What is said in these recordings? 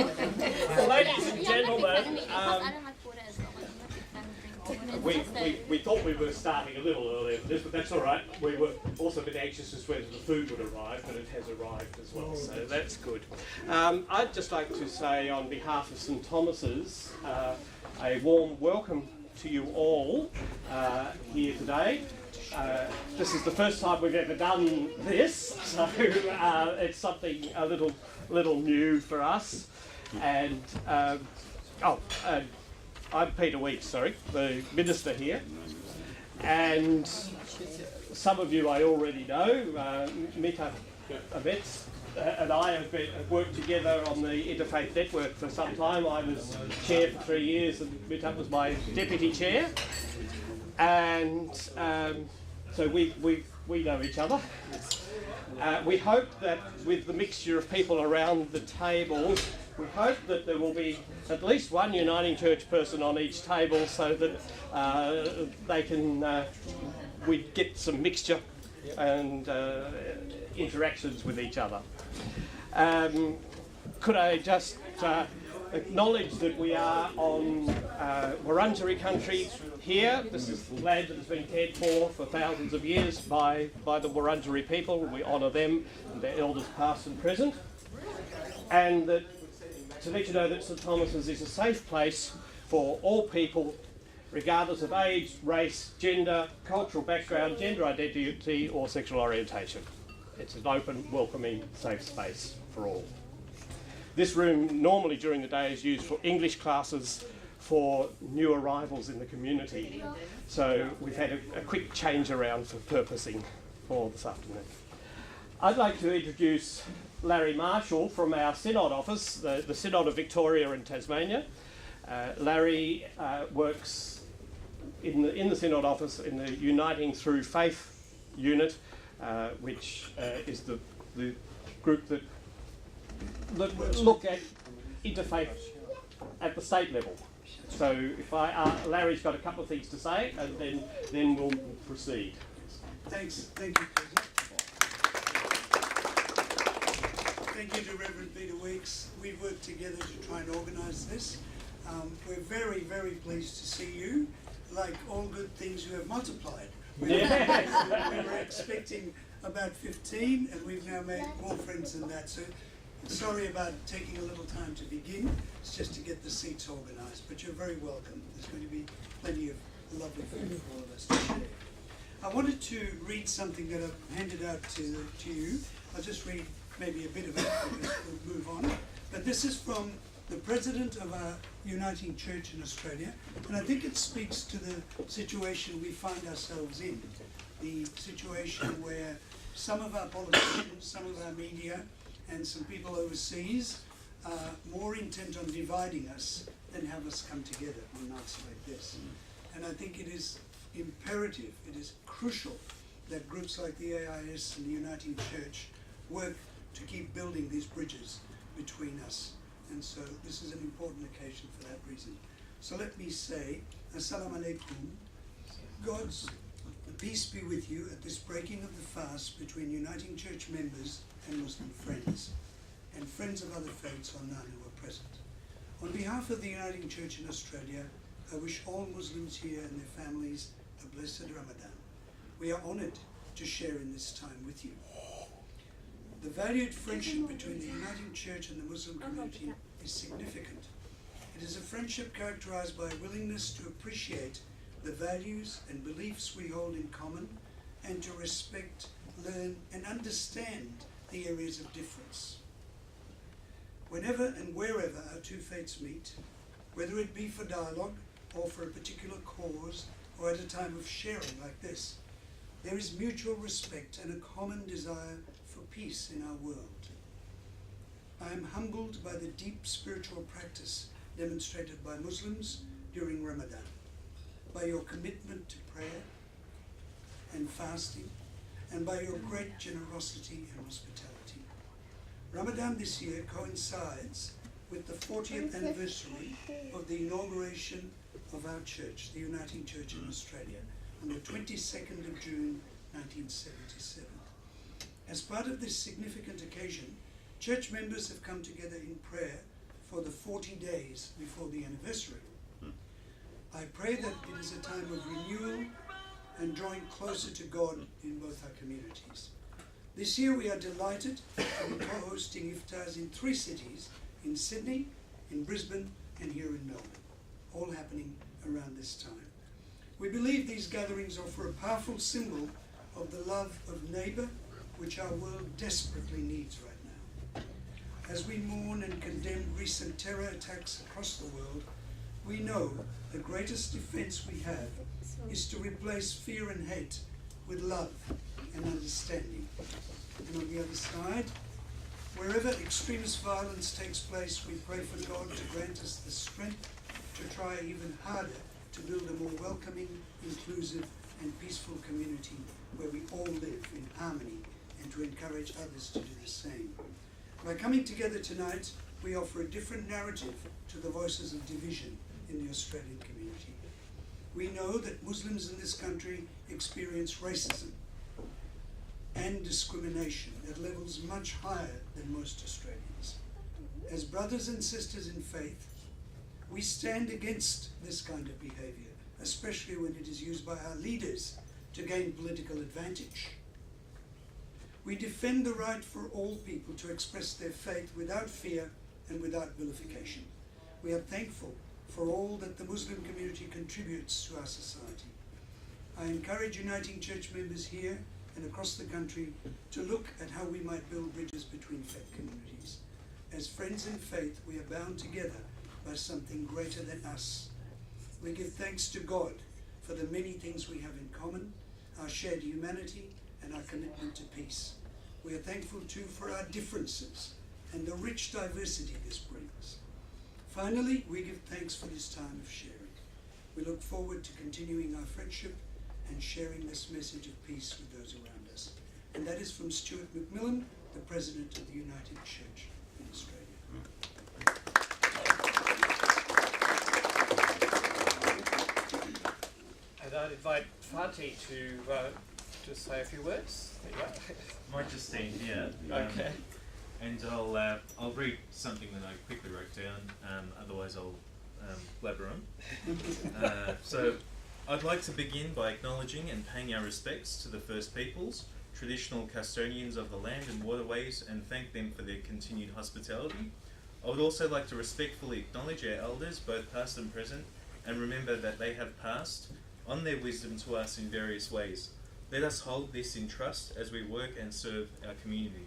Well, ladies and gentlemen, we thought we were starting a little earlier than this, but that's all right. We were also a bit anxious as to whether the food would arrive, but it has arrived as well, so that's good. I'd just like to say on behalf of St Thomas's, a warm welcome to you all here today. This is the first time we've ever done this, so it's something a little new for us. And I'm Peter Weeks, the minister here, and some of you I already know. Mita Abetz and I have worked together on the Interfaith Network for some time. I was chair for 3 years, and Mita was my deputy chair, and so we know each other. We hope that with the mixture of people around the table, we hope that there will be at least one Uniting Church person on each table, so that they can we get some mixture and interactions with each other. Could I just acknowledge that we are on Wurundjeri country here. This is land that has been cared for thousands of years by the Wurundjeri people. We honour them and their elders past and present. And that to let you know that St Thomas's is a safe place for all people, regardless of age, race, gender, cultural background, gender identity or sexual orientation. It's an open, welcoming, safe space for all. This room normally during the day is used for English classes for new arrivals in the community. So we've had a quick change around for purposing for this afternoon. I'd like to introduce Larry Marshall from our Synod office, the Synod of Victoria and Tasmania. Larry works in the Synod office in the Uniting Through Faith unit, which is the group that look at interfaith at the state level. So if Larry's got a couple of things to say, and then we'll proceed. Thank you, Peter. Thank you to Rev Peter Weeks. We've worked together to try and organise this. We're very, very pleased to see you. Like all good things, you have multiplied. We were expecting about 15, and we've now made more friends than that. So sorry about taking a little time to begin. It's just to get the seats organised, but you're very welcome. There's going to be plenty of lovely food for all of us to share. I wanted to read something that I've handed out to you. I'll just read maybe a bit of it because we'll move on. But this is from the president of our Uniting Church in Australia, and I think it speaks to the situation we find ourselves in. The situation where some of our politicians, some of our media, and some people overseas are more intent on dividing us than have us come together on nights like this. And I think it is imperative, it is crucial that groups like the AIS and the Uniting Church work to keep building these bridges between us. And so this is an important occasion for that reason. So let me say, Assalamu alaikum. God's peace be with you at this breaking of the fast between Uniting Church members and Muslim friends, and friends of other faiths or none who are present. On behalf of the Uniting Church in Australia, I wish all Muslims here and their families a blessed Ramadan. We are honoured to share in this time with you. The valued friendship between the Uniting Church and the Muslim community is significant. It is a friendship characterised by a willingness to appreciate the values and beliefs we hold in common, and to respect, learn and understand the areas of difference. Whenever and wherever our two faiths meet, whether it be for dialogue or for a particular cause or at a time of sharing like this, there is mutual respect and a common desire for peace in our world. I am humbled by the deep spiritual practice demonstrated by Muslims during Ramadan, by your commitment to prayer and fasting, and by your great generosity and hospitality. Ramadan this year coincides with the 40th anniversary of the inauguration of our church, the Uniting Church in Australia, on the 22nd of June 1977. As part of this significant occasion, church members have come together in prayer for 40 days before the anniversary. I pray that it is a time of renewal and drawing closer to God in both our communities. This year we are delighted to be co-hosting Iftars in 3 cities, in Sydney, in Brisbane and here in Melbourne, all happening around this time. We believe these gatherings offer a powerful symbol of the love of neighbour which our world desperately needs right now. As we mourn and condemn recent terror attacks across the world, we know the greatest defence we have is to replace fear and hate with love and understanding. And on the other side, wherever extremist violence takes place, we pray for God to grant us the strength to try even harder to build a more welcoming, inclusive and peaceful community where we all live in harmony, and to encourage others to do the same. By coming together tonight, we offer a different narrative to the voices of division in the Australian community. We know that Muslims in this country experience racism and discrimination at levels much higher than most Australians. As brothers and sisters in faith, we stand against this kind of behaviour, especially when it is used by our leaders to gain political advantage. We defend the right for all people to express their faith without fear and without vilification. We are thankful for all that the Muslim community contributes to our society. I encourage Uniting Church members here and across the country to look at how we might build bridges between faith communities. As friends in faith, we are bound together by something greater than us. We give thanks to God for the many things we have in common, our shared humanity and our commitment to peace. We are thankful too for our differences and the rich diversity this brings. Finally, we give thanks for this time of sharing. We look forward to continuing our friendship and sharing this message of peace with those around us. And that is from Stuart McMillan, the President of the United Church in Australia. And I'd invite Fati to say a few words. There you go. I might just stand here. Okay. And I'll read something that I quickly wrote down, otherwise I'll blabber on. So I'd like to begin by acknowledging and paying our respects to the First Peoples, traditional custodians of the land and waterways, and thank them for their continued hospitality. I would also like to respectfully acknowledge our elders, both past and present, and remember that they have passed on their wisdom to us in various ways. Let us hold this in trust as we work and serve our community.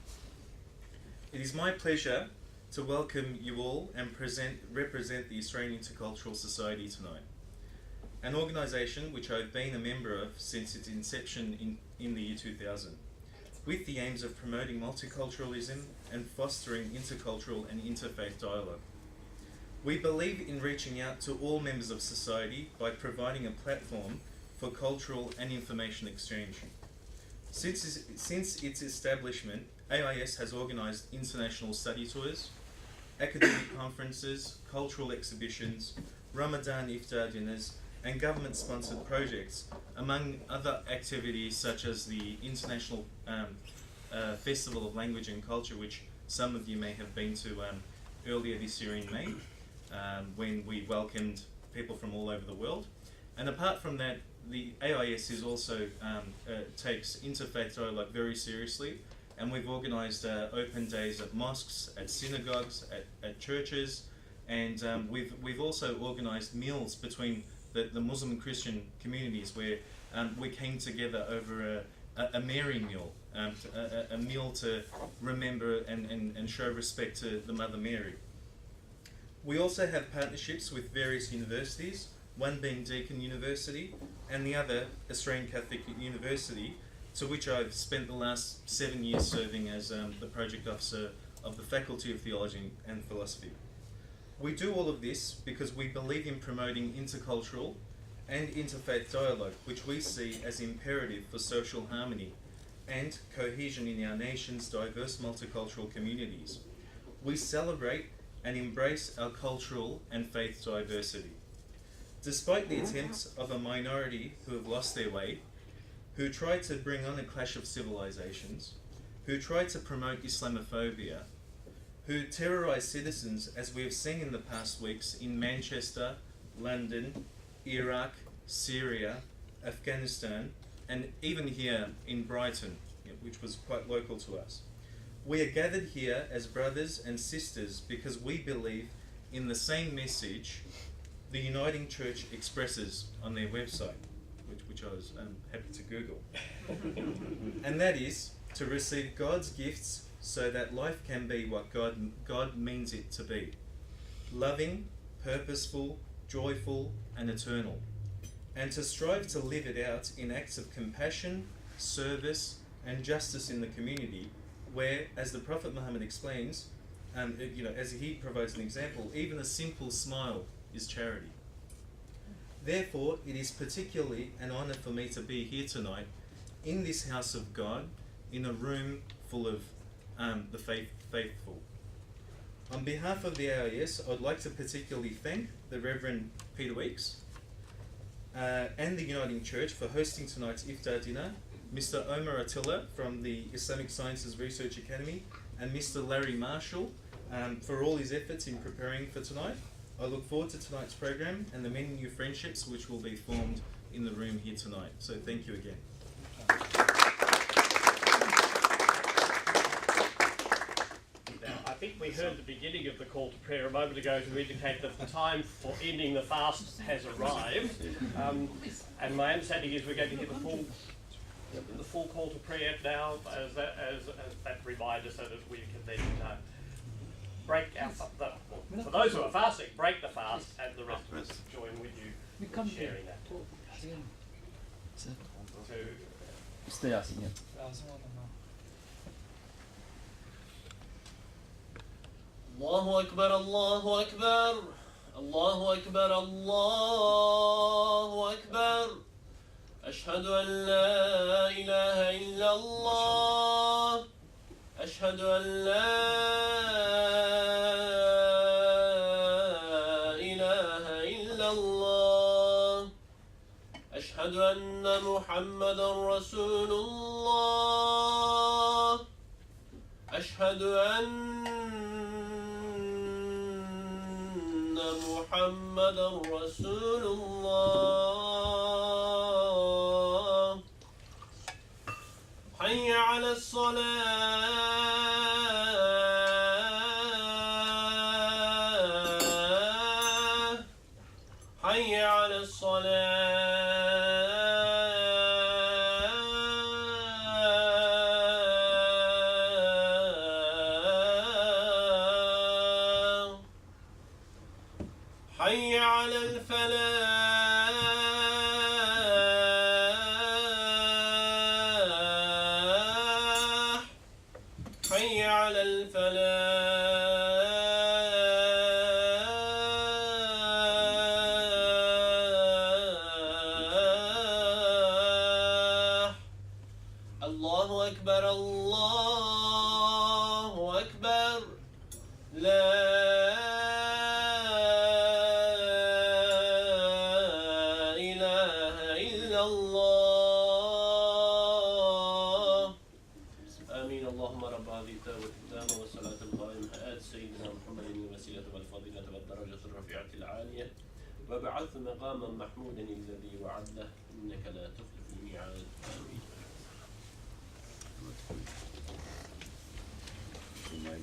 It is my pleasure to welcome you all and represent the Australian Intercultural Society tonight, an organisation which I've been a member of since its inception in the year 2000, with the aims of promoting multiculturalism and fostering intercultural and interfaith dialogue. We believe in reaching out to all members of society by providing a platform for cultural and information exchange. Since its establishment, AIS has organised international study tours, academic conferences, cultural exhibitions, Ramadan Iftar dinners, and government-sponsored projects, among other activities such as the International Festival of Language and Culture, which some of you may have been to earlier this year in May, when we welcomed people from all over the world. And apart from that, the AIS is also takes interfaith dialogue very seriously, and we've organised open days at mosques, at synagogues, at churches, and we've also organised meals between the Muslim and Christian communities where we came together over a Mary meal, a meal to remember and show respect to the Mother Mary. We also have partnerships with various universities, one being Deakin University and the other Australian Catholic University, to which I've spent the last 7 years serving as the project officer of the Faculty of Theology and Philosophy. We do all of this because we believe in promoting intercultural and interfaith dialogue, which we see as imperative for social harmony and cohesion in our nation's diverse multicultural communities. We celebrate and embrace our cultural and faith diversity. Despite the attempts of a minority who have lost their way, who try to bring on a clash of civilizations, who try to promote Islamophobia, who terrorise citizens, as we have seen in the past weeks in Manchester, London, Iraq, Syria, Afghanistan, and even here in Brighton, which was quite local to us. We are gathered here as brothers and sisters because we believe in the same message the Uniting Church expresses on their website, which I was happy to Google. And that is to receive God's gifts so that life can be what God means it to be. Loving, purposeful, joyful, and eternal. And to strive to live it out in acts of compassion, service, and justice in the community, where, as the Prophet Muhammad explains, as he provides an example, even a simple smile is charity. Therefore, it is particularly an honour for me to be here tonight in this house of God, in a room full of the faithful. On behalf of the AIS, I'd like to particularly thank the Rev Peter Weeks and the Uniting Church for hosting tonight's Iftar dinner, Mr. Omar Attila from the Islamic Sciences Research Academy, and Mr. Larry Marshall for all his efforts in preparing for tonight. I look forward to tonight's program and the many new friendships which will be formed in the room here tonight. So thank you again. Now, I think we heard the beginning of the call to prayer a moment ago to indicate that the time for ending the fast has arrived. And my understanding is we're going to hear the full call to prayer now as that reminder, so that we can then break our for those who are fasting, break the fast, and the rest of us join with you in sharing that. So, الله أكبر الله أكبر الله أكبر الله أكبر أشهد أن لا إله إلا الله أشهد أن لا إله إلا الله أشهد أن محمدا رسول الله أشهد أن محمدا رسول الله حي على الصلاة حي على الصلاة حي على الفلاح حي على الفلاح الله أكبر الله أكبر لا وبعث مقاما محمودا الذي وعده إنك لا تخلف الميعاد آمين.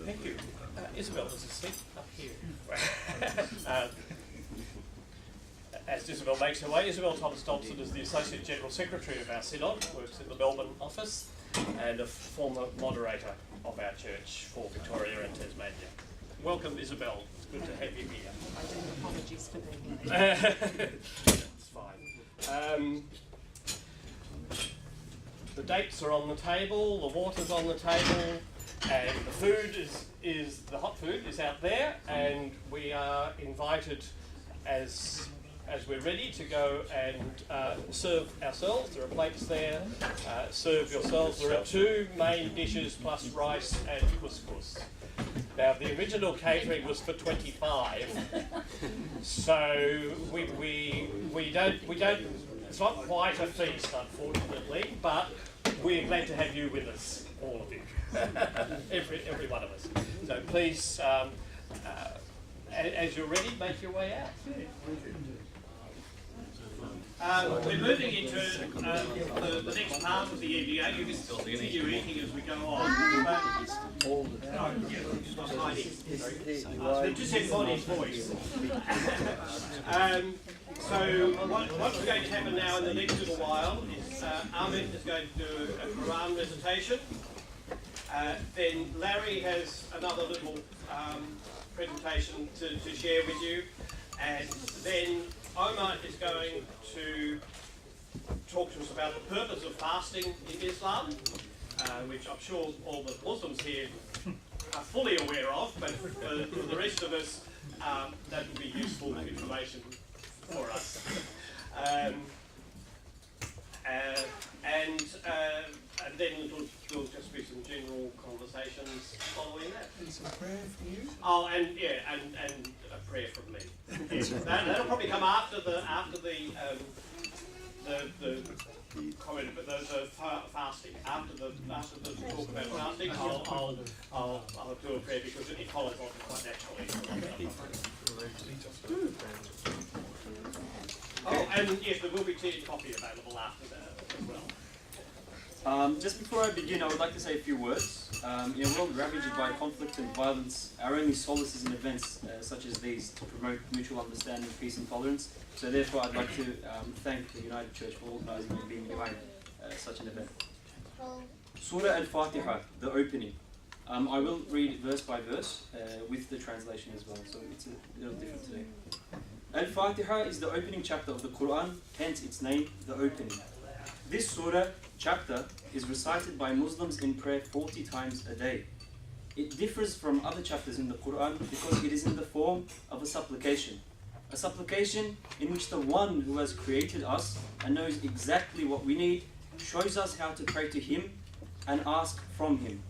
thank you. Isabel, there's a seat up here. As Isabel makes her way, Isabel Thomas Dobson is the Associate General Secretary of our Synod, works in the Melbourne office, and a former moderator of our church for Victoria and Tasmania. Welcome, Isabel. It's good to have you here. I do apologies for being late. It's fine. The dates are on the table, the water's on the table, and the food is the hot food is out there, and we are invited as we're ready to go and serve ourselves. There are plates there. Serve yourselves. There are two main dishes plus rice and couscous. Now, the original catering was for 25, so we don't. It's not quite a feast, unfortunately, but we're glad to have you with us, all of you, every one of us. So please, as you're ready, make your way out. We're moving into the next part of the EDA. You can continue eating as we go on. But just embodies voice. So what's going to happen now in the next little while is Ahmed is going to do a Quran recitation. Then Larry has another little presentation to share with you. And then Omar is going to talk to us about the purpose of fasting in Islam, which I'm sure all the Muslims here are fully aware of, but for the rest of us, that will be useful information for us. And then there'll just be some general conversations following that. And some prayer for you. Oh, and a prayer from me. That'll probably come after the comment, but the fasting. After the talk about fasting, I'll do a prayer because it follows on quite naturally. Oh, and yes, there will be tea and coffee available after that as well. Just before I begin, I would like to say a few words. In a world ravaged by conflict and violence, our only solace is in events such as these to promote mutual understanding, peace and tolerance. So therefore I'd like to thank the United Church for organising and being behind such an event. Surah Al-Fatiha, the opening. I will read verse by verse with the translation as well, so it's a little different today. Al-Fatiha is the opening chapter of the Quran, hence its name, the opening. This surah chapter is recited by Muslims in prayer 40 times a day. It differs from other chapters in the Quran because it is in the form of a supplication in which the one who has created us and knows exactly what we need shows us how to pray to him and ask from him.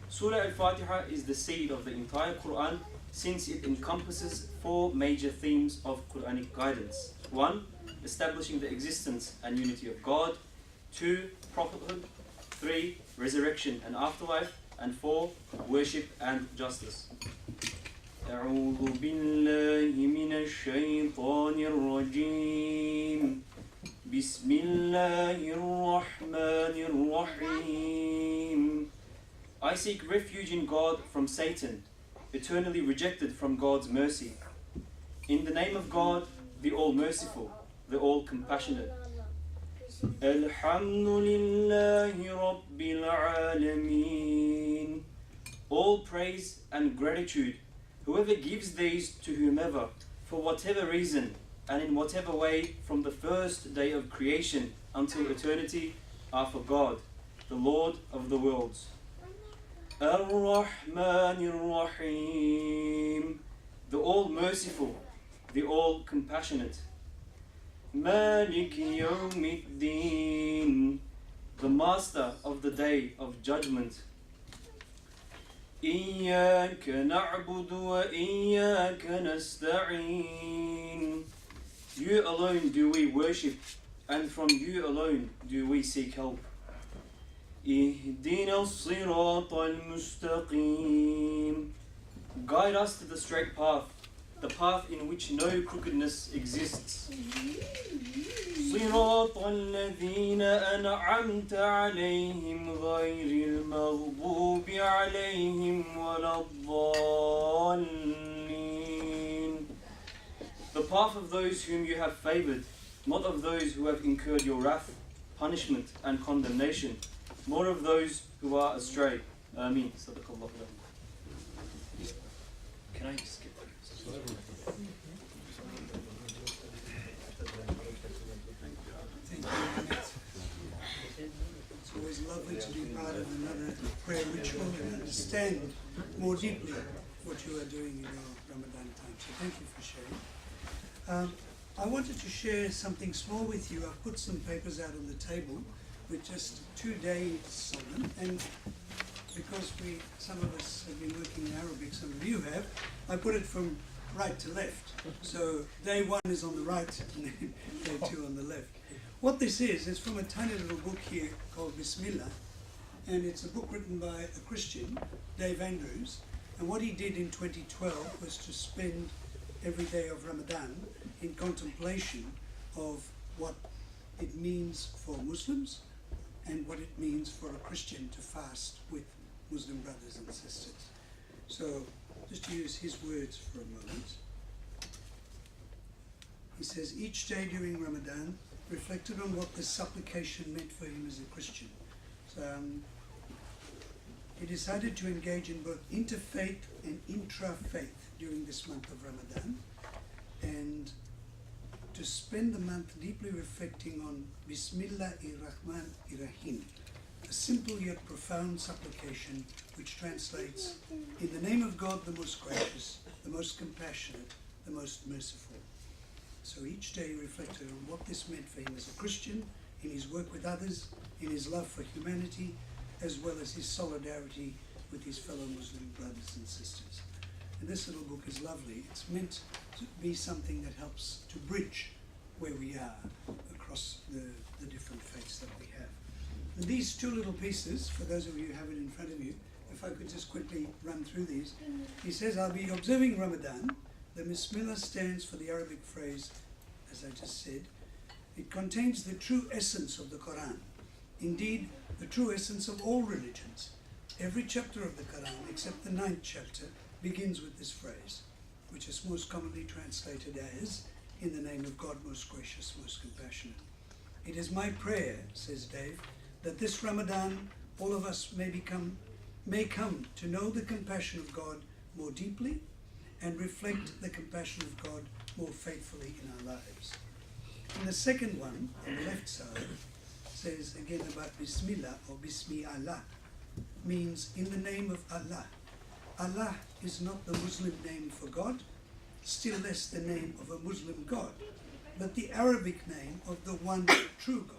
Surah Al-Fatiha is the seed of the entire Quran since it encompasses 4 major themes of Quranic guidance. 1. Establishing the existence and unity of God. 2. Prophethood. 3. Resurrection and afterlife. And 4. Worship and justice. أعوذ بالله من الشيطان الرجيم بسم الله الرحمن الرحيم. I seek refuge in God from Satan, eternally rejected from God's mercy. In the name of God, the All-Merciful, the All-Compassionate. Alhamdulillahi Rabbil Alameen. All praise and gratitude, whoever gives these to whomever, for whatever reason, and in whatever way, from the first day of creation until eternity, are for God, the Lord of the worlds. Ar-Rahman Ar-Rahim, the All-Merciful, the All-Compassionate. Malik Yawmiddin, the Master of the Day of Judgment. إياك نعبد وإياك نستعين. You alone do we worship, and from you alone do we seek help. اهدنا الصراط المستقيم. Guide us to the straight path, the path in which no crookedness exists. صراط الذين أنعمت عليهم غير المغضوب عليهم ولا الضالين. The path of those whom you have favoured, not of those who have incurred your wrath, punishment and condemnation, nor of those who are astray. Ameen. Sadaqallahu. Can I just skip through? It's always lovely to be part of another prayer ritual and understand more deeply what you are doing in your Ramadan time. So thank you for sharing. I wanted to share something small with you. I've put some papers out on the table with just 2 days on them, and because some of us have been working in Arabic, some of you have, I put it from right to left. So day one is on the right and then day two on the left. What this is from a tiny little book here called Bismillah, and it's a book written by a Christian, Dave Andrews, and what he did in 2012 was to spend every day of Ramadan in contemplation of what it means for Muslims and what it means for a Christian to fast with Muslim brothers and sisters. So, just to use his words for a moment. He says, each day during Ramadan reflected on what the supplication meant for him as a Christian. So, he decided to engage in both interfaith and intra-faith during this month of Ramadan, and to spend the month deeply reflecting on Bismillahir-Rahmanir-Rahim, a simple yet profound supplication which translates, in the name of God the most gracious, the most compassionate, the most merciful. So each day he reflected on what this meant for him as a Christian, in his work with others, in his love for humanity, as well as his solidarity with his fellow Muslim brothers and sisters. And this little book is lovely. It's meant to be something that helps to bridge where we are across the different faiths that we have. And these two little pieces, for those of you who have it in front of you, if I could just quickly run through these. He says, I'll be observing Ramadan. The Bismillah stands for the Arabic phrase, as I just said. It contains the true essence of the Quran. Indeed, the true essence of all religions. Every chapter of the Quran, except the 9th chapter, begins with this phrase, which is most commonly translated as, in the name of God, most gracious, most compassionate. It is my prayer, says Dave, that this Ramadan, all of us may come to know the compassion of God more deeply and reflect the compassion of God more faithfully in our lives. And the second one, on the left side, says again about Bismillah or Bismi Allah, means in the name of Allah. Allah is not the Muslim name for God, still less the name of a Muslim God, but the Arabic name of the one true God.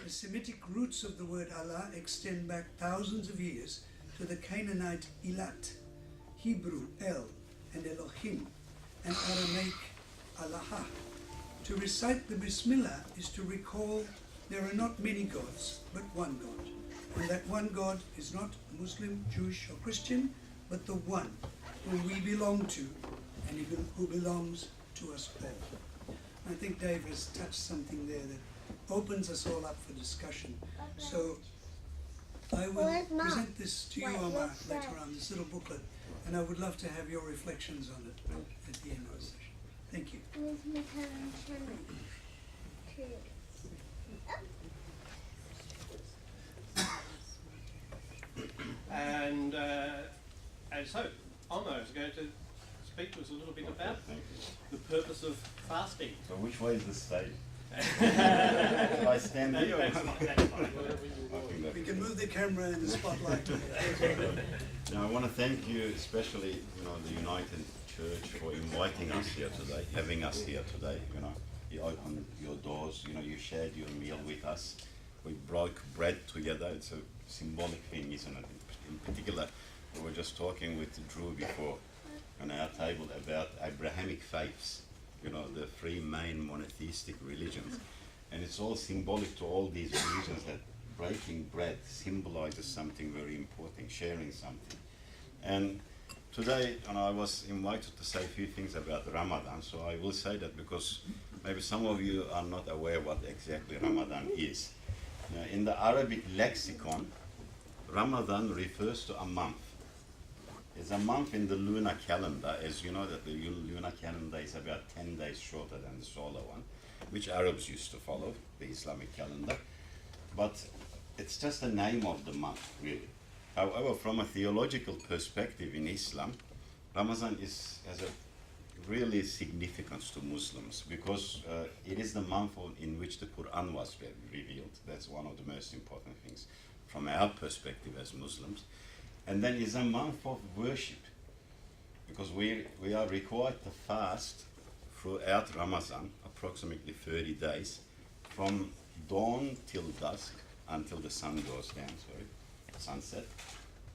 The Semitic roots of the word Allah extend back thousands of years to the Canaanite Ilat, Hebrew El and Elohim, and Aramaic Allah. To recite the Bismillah is to recall there are not many gods, but one God. And that one God is not Muslim, Jewish or Christian, but the one whom we belong to and who belongs to us all. I think Dave has touched something there that opens us all up for discussion. So I will present this to you, Omar, later on, this little booklet, and I would love to have your reflections on it at the end of the session. Thank you. And so, Omar is going to speak to us a little bit about the purpose of fasting. So which way is the stage? If I stand No, here? that's fine, that's fine. We can move the camera and the spotlight. Now, I want to thank you, especially, the United Church for inviting us here today, having us here today. You opened your doors, you shared your meal with us. We broke bread together. It's a symbolic thing, isn't it? In particular, we were just talking with Drew before on our table about Abrahamic faiths, the three main monotheistic religions. And it's all symbolic to all these religions that breaking bread symbolizes something very important, sharing something. And today, I was invited to say a few things about Ramadan, so I will say that because maybe some of you are not aware what exactly Ramadan is. Now, in the Arabic lexicon, Ramadan refers to a month. It's a month in the lunar calendar, as you know that the lunar calendar is about 10 days shorter than the solar one, which Arabs used to follow, the Islamic calendar. But it's just the name of the month, really. However, from a theological perspective in Islam, Ramadan has a really significance to Muslims because it is the month in which the Quran was revealed. That's one of the most important things from our perspective as Muslims. And then it's a month of worship because we are required to fast throughout Ramadan, approximately 30 days, from dawn till dusk, until the sun goes down, sunset,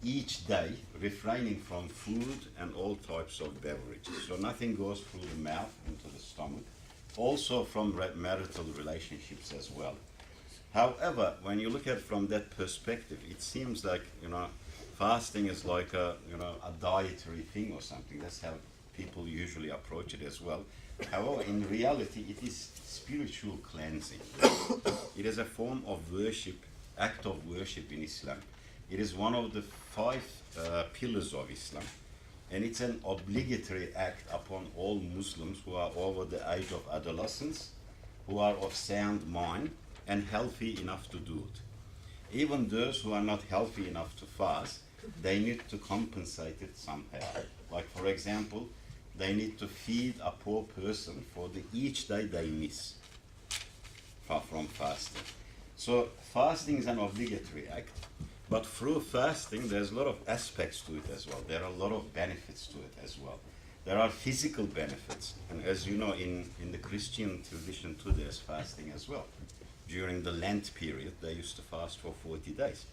each day refraining from food and all types of beverages. So nothing goes through the mouth into the stomach. Also from marital relationships as well. However, when you look at it from that perspective, it seems like, fasting is like a dietary thing or something. That's how people usually approach it as well. However, in reality, it is spiritual cleansing. It is a form of worship, act of worship in Islam. It is one of the 5 pillars of Islam. And it's an obligatory act upon all Muslims who are over the age of adolescence, who are of sound mind and healthy enough to do it. Even those who are not healthy enough to fast, they need to compensate it somehow. Like for example, they need to feed a poor person for each day they miss from fasting. So fasting is an obligatory act. But through fasting, there's a lot of aspects to it as well. There are a lot of benefits to it as well. There are physical benefits. And as you know, in the Christian tradition too, there's fasting as well. During the Lent period, they used to fast for 40 days.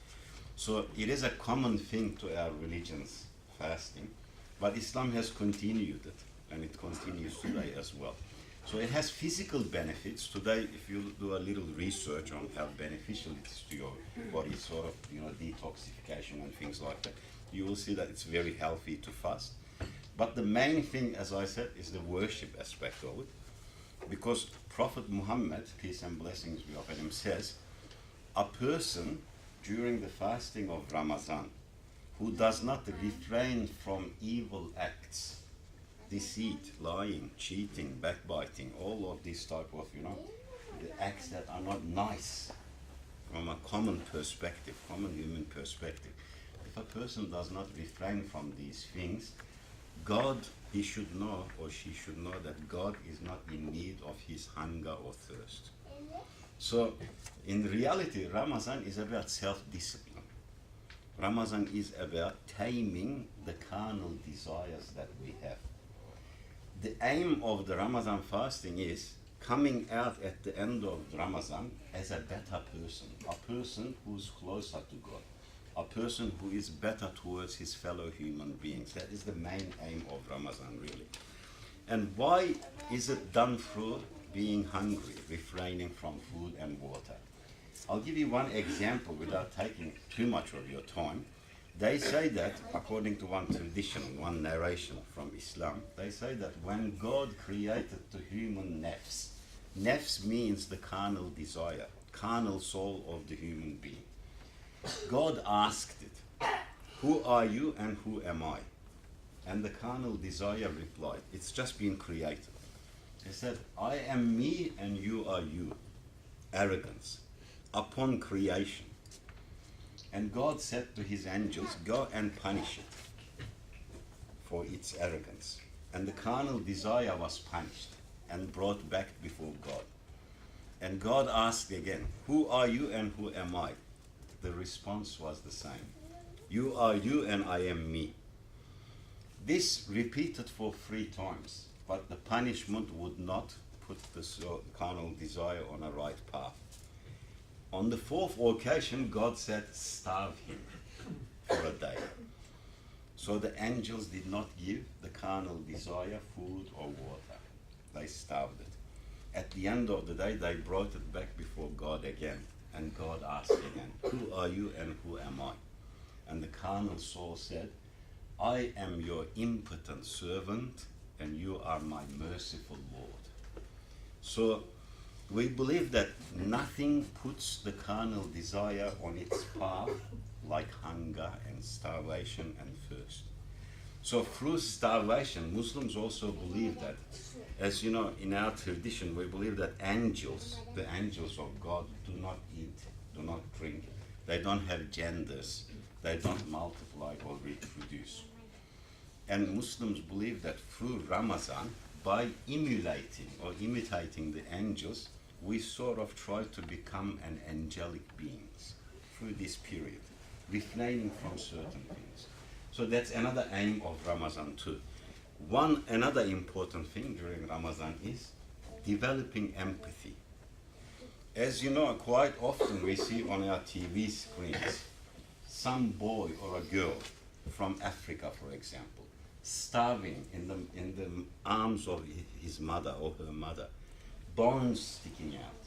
So it is a common thing to our religions, fasting. But Islam has continued it, and it continues today as well. So it has physical benefits. Today, if you do a little research on how beneficial it is to your body, sort of, detoxification and things like that, you will see that it's very healthy to fast. But the main thing, as I said, is the worship aspect of it. Because Prophet Muhammad, peace and blessings be upon him, says, a person during the fasting of Ramadan who does not refrain from evil acts, deceit, lying, cheating, backbiting, all of these type of, the acts that are not nice from a common perspective, common human perspective. If a person does not refrain from these things, he should know, or she should know, that God is not in need of his hunger or thirst. So, in reality, Ramadan is about self-discipline. Ramadan is about taming the carnal desires that we have. The aim of the Ramadan fasting is coming out at the end of Ramadan as a better person who's closer to God, a person who is better towards his fellow human beings. That is the main aim of Ramadan, really. And why is it done through being hungry, refraining from food and water? I'll give you one example without taking too much of your time. They say that, according to one tradition, one narration from Islam, they say that when God created the human nafs means the carnal desire, carnal soul of the human being. God asked it, who are you and who am I? And the carnal desire replied, it's just been created. He said, I am me and you are you. Arrogance. Upon creation. And God said to his angels, go and punish it for its arrogance. And the carnal desire was punished and brought back before God. And God asked again, who are you and who am I? The response was the same. You are you and I am me. This repeated for 3 times, but the punishment would not put the carnal desire on a right path. On the 4th occasion, God said, starve him for a day. So the angels did not give the carnal desire food or water. They starved it. At the end of the day, they brought it back before God again. And God asked again, who are you and who am I? And the carnal soul said, I am your impotent servant and you are my merciful Lord. So we believe that nothing puts the carnal desire on its path like hunger and starvation and thirst. So through starvation, Muslims also believe that, as you know, in our tradition, we believe that angels, the angels of God, do not eat, do not drink. They don't have genders. They don't multiply or reproduce. And Muslims believe that through Ramadan, by emulating or imitating the angels, we sort of try to become an angelic beings through this period, refraining from certain things. So that's another aim of Ramadan too. Another important thing during Ramadan is developing empathy. As you know, quite often we see on our TV screens some boy or a girl from Africa, for example, starving in the arms of his mother or her mother, bones sticking out,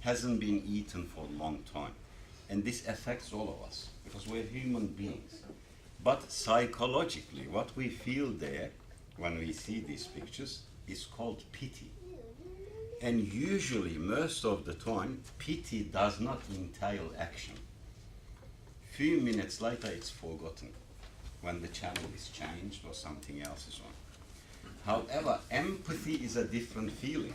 hasn't been eaten for a long time. And this affects all of us because we're human beings. But psychologically, what we feel there when we see these pictures is called pity. And usually, most of the time, pity does not entail action. Few minutes later, it's forgotten when the channel is changed or something else is on. However, empathy is a different feeling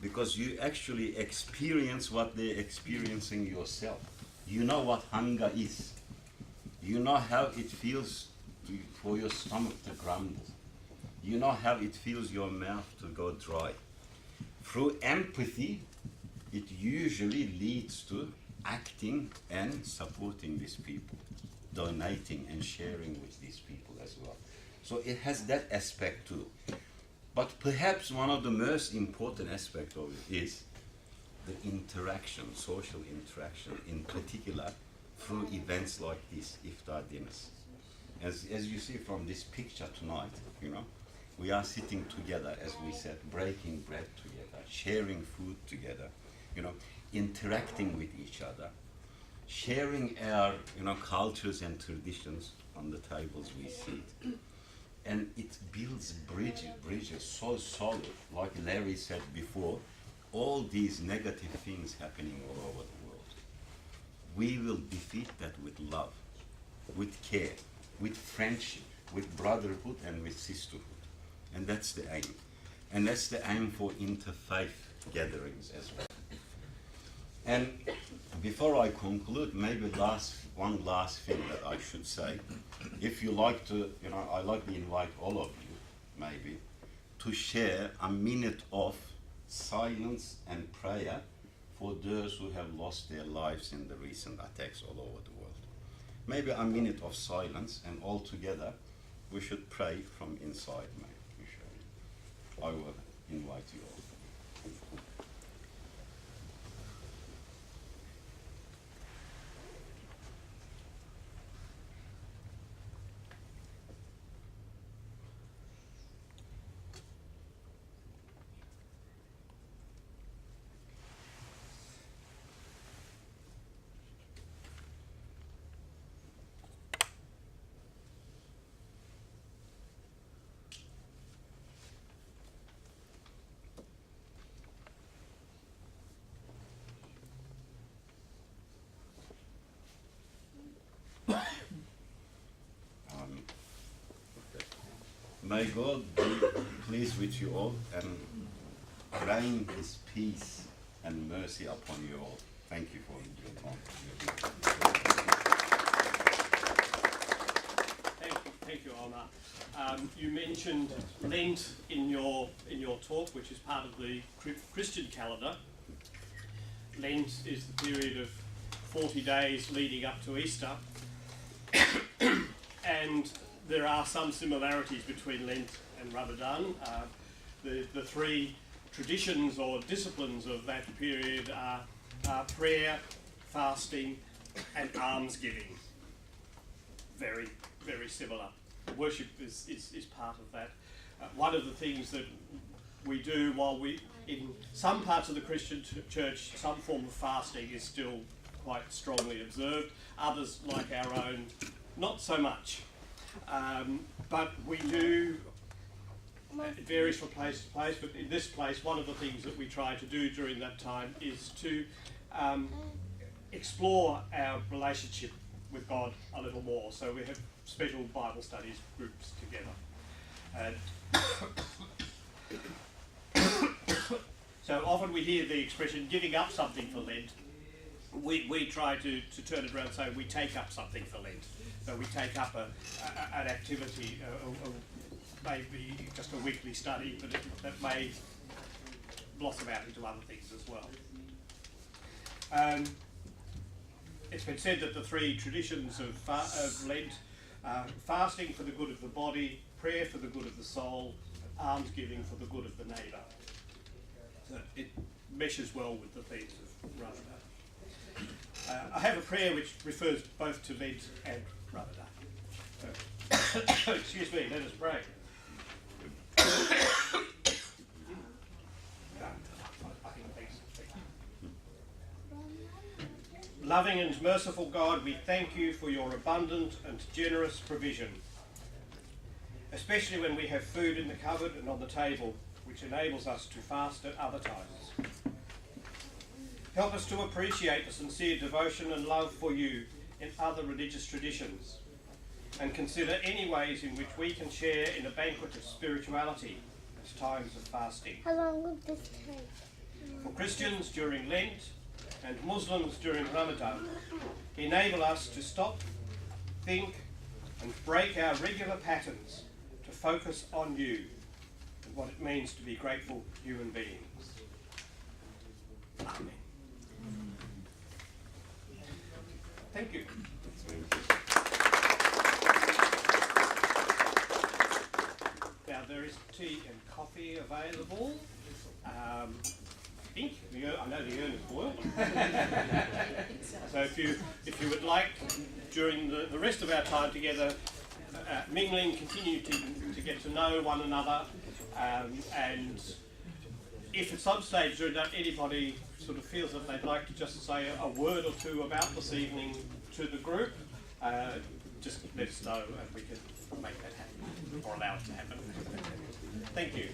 because you actually experience what they're experiencing yourself. You know what hunger is. You know how it feels for your stomach to grumble. You know how it feels your mouth to go dry. Through empathy, it usually leads to acting and supporting these people, donating and sharing with these people as well. So it has that aspect too. But perhaps one of the most important aspects of it is the interaction, social interaction, in particular through events like these Iftar dinners. As you see from this picture tonight, we are sitting together, as we said, breaking bread together, sharing food together, interacting with each other, sharing our cultures and traditions on the tables we sit. And it builds bridges so solid, like Larry said before, all these negative things happening all over the world. We will defeat that with love, with care, with friendship, with brotherhood and with sisterhood. And that's the aim. And that's the aim for interfaith gatherings as well. And before I conclude, maybe one last thing that I should say. If you like to, I'd like to invite all of you, maybe, to share a minute of silence and prayer for those who have lost their lives in the recent attacks all over the world. Maybe a minute of silence, and all together we should pray from inside, maybe. I will invite you all. May God be pleased with you all and rain His peace and mercy upon you all. Thank you for your time. Thank you, Omar. You mentioned Lent in your talk, which is part of the Christian calendar. Lent is the period of 40 days leading up to Easter, and there are some similarities between Lent and Ramadan. The three traditions or disciplines of that period are prayer, fasting, and almsgiving. Very, very similar. Worship is part of that. One of the things that we do in some parts of the Christian church, some form of fasting is still quite strongly observed. Others, like our own, not so much. But we do, it varies from place to place, but in this place, one of the things that we try to do during that time is to explore our relationship with God a little more. So we have special Bible studies groups together. So often we hear the expression giving up something for Lent. We try to turn it around and say we take up something for Lent. So we take up an activity, maybe just a weekly study, but that may blossom out into other things as well. It's been said that the three traditions of Lent are fasting for the good of the body, prayer for the good of the soul, and almsgiving for the good of the neighbour. So it meshes well with the themes of Ramadan. I have a prayer which refers both to Lent and Ramadan. So, excuse me, let us pray. Loving and merciful God, we thank you for your abundant and generous provision, especially when we have food in the cupboard and on the table, which enables us to fast at other times. Help us to appreciate the sincere devotion and love for you in other religious traditions, and consider any ways in which we can share in a banquet of spirituality at times of fasting. How long will this take? For Christians during Lent and Muslims during Ramadan, enable us to stop, think, and break our regular patterns to focus on you and what it means to be grateful human beings. Amen. Thank you. Now there is tea and coffee available. I know the urn is boiled. So if you would like, during the rest of our time together, mingling, continue to get to know one another, and if at some stage during that anybody sort of feels that they'd like to just say a word or two about this evening to the group, just let us know and we can make that happen, or allow it to happen. Thank you.